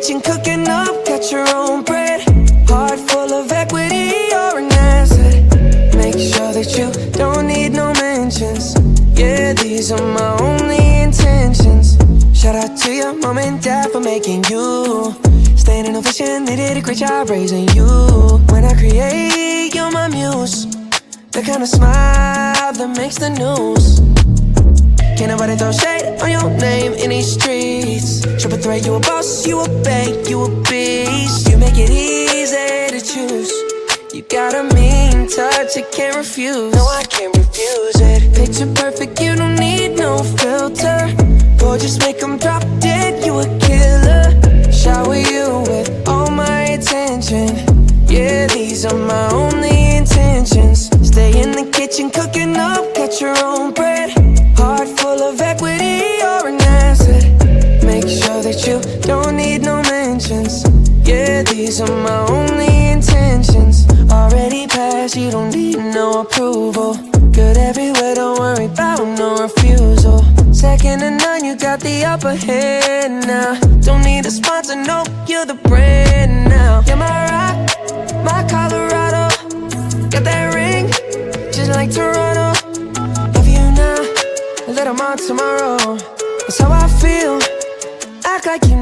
kitchen cooking up, got your own bread. Heart full of equity, you're an asset. Make sure that you don't need no mentions. Yeah, these are my only intentions. Shout out to your mom and dad for making you. Staying in vision, they did a great job raising you. When I create, you're my muse. The kind of smile that makes the news. Can't nobody throw shade on your name in these streets. Triple threat, you a boss, you a bank, you a beast. You make it easy to choose. You got a mean touch, I can't refuse. No, I can't refuse it. Picture perfect, you don't need no filter. Gorgeous, make them drop dead, you a killer. Shower you with all my attention. Yeah, these are my only intentions. Stay in the kitchen cooking up, got your own bread. Heart full of equity, you're an asset. Make sure that you don't need no mentions. Yeah, these are my only intentions. Already passed, you don't need no approval. Good everywhere, don't worry about no refusal. Second to none, you got the upper hand now. Don't need a sponsor, no, you're the brand now. You're my rock, my Colorado. Got that ring, just like Toronto. Love you now, a little more tomorrow. That's how I feel, act like you know.